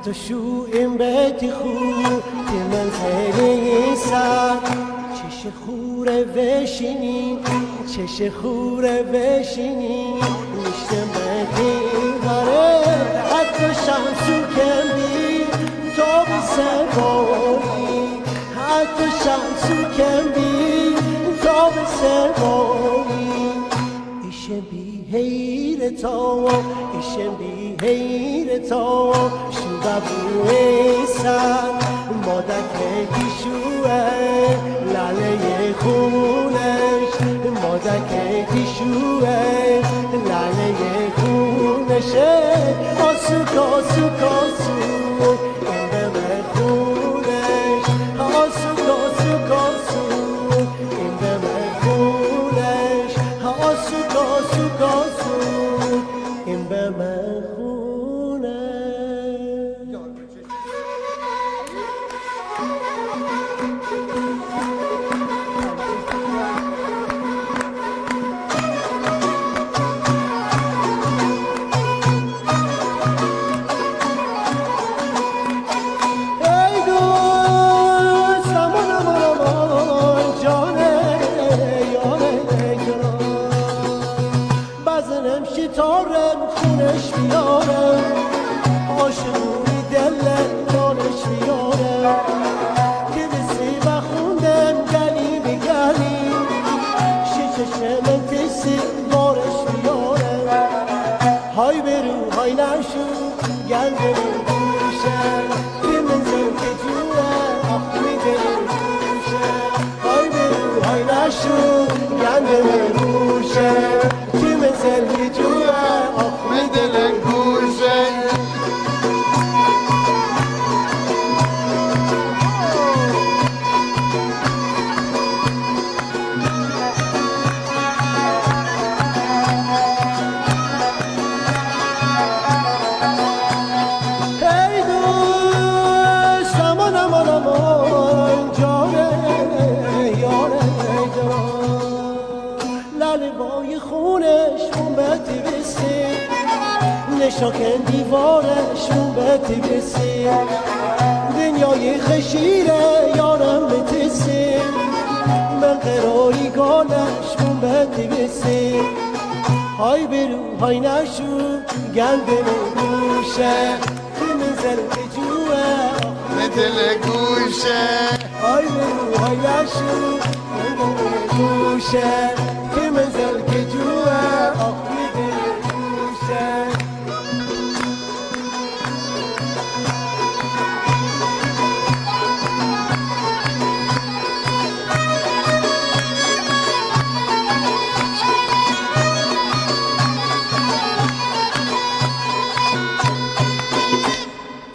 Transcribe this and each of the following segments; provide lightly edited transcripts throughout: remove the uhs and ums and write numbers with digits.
حتی شو این بیتی خوب که منزلی سر چش خوره بشینی چش خوره بشینی میشته بیتی داره حتی شمسو کم بی تو بی سواری حتی شمسو کم بی تو بی سواری ایشه بی حیرتا ایشه بی حیرتا شو ببوی سر مادک دیشوه لاله خونش مادک دیشوه لاله خونشه آسو کاسو کاسو این به خونش آسو کاسو کاسو این به خونش آسو کاسو کاسو این به خونش تارم خونش بیارم عاشقونی دلم دانش بیارم که بسی بخوندم گلی بگلی شیشه من تسی بارش بیارم های برو های نشو گل برو گوشم که من زنگ جوه آخوی برو گوشم های برو های نشو گل برو گوشم که من زنگ جوه من دل گوشه ای دوست امان امان امان جانه یاره لاله بای خونش مومبتی بسی نشاکن دیوارش مومبتی بسی دنیای خشیره یارم بتسی من قراری گانش مومبتی بسی های برو های نشو گل برو گوشه که من زرد جوه من دل گوشه های برو های نشو گل برو گوشه که من زرد جوه آخوی دل گوشه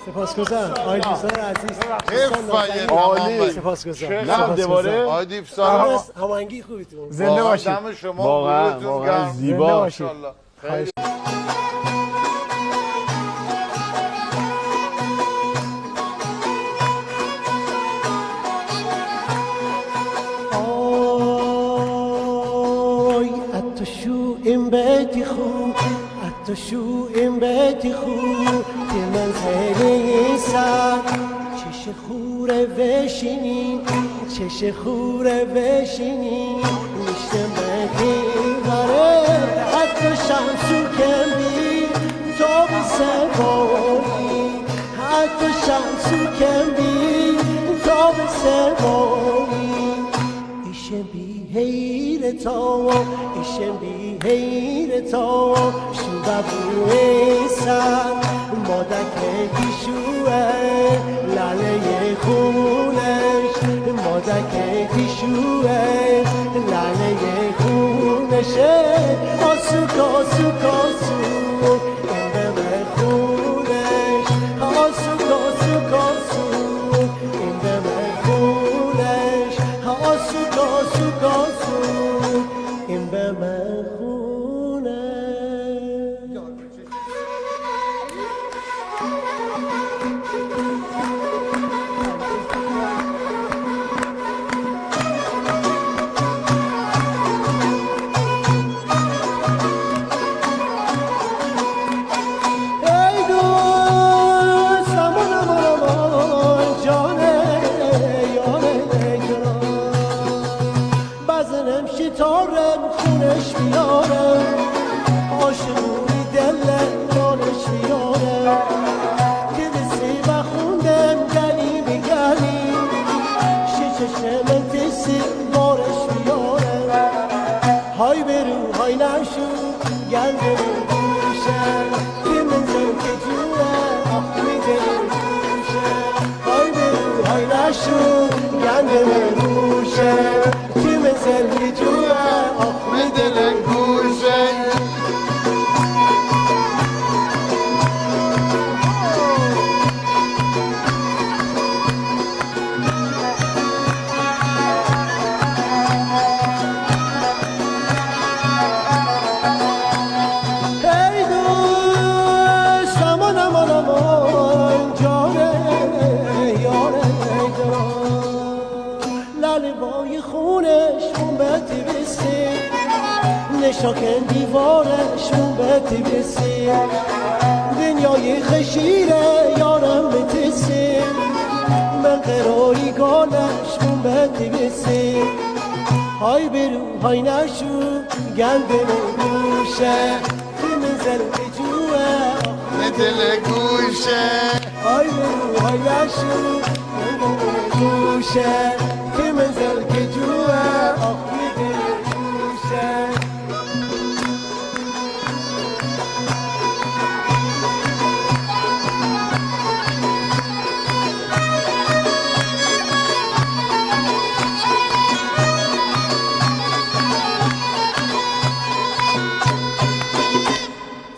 سپاسگزارم آقای دوستان عزیز عالی سپاسگزارم نه دوباره آقای دیپسان هماهنگی خوبیتون زنده باشید دم شما واقعا زیبا باشید. خیلی حتی شو این بیتی خوب حتی شو این بیتی خوب که منزلی سر چش خوره بشینی چش خوره بشینی میشته بیتی داره حتی شمسو کم بی تو بی سواری حتی شمسو کم بی تو بی سواری ایشه بی حیرتا ایشه بی حیرتا شو ببوی سر مادک دیشوه لاله خونش مادک دیشوه لاله خونشه آسو کاسو کاسو این به خونش آسو کاسو کاسو این به خونش آسو کاسو کاسو این به خونش ای دوست امان گنده گوشه که من زرک جوه آخ میده گوشه های برو های نشو گنده گوشه که من زرک جوه آخ میده گوشه نشاکن دیوارشون به تیبسی دنیای خشیره یارم به تیسی من قراری گالشون به تیبسی های برو های نشو گنده گوشه که من زر به جوه دل گوشه های برو های نشو گنده گوشه که من زر که جوه آخی دل گوشه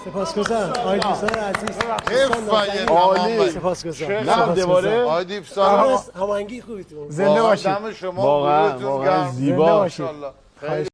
سپاسگزارم آقای دوستان عزیز عالی سپاسگزارم نه دوباره آقای دیپسان هماهنگی خوبیتون زنده باشید دم شما واقعا گروهتون گرم. زیبا ماشاءالله.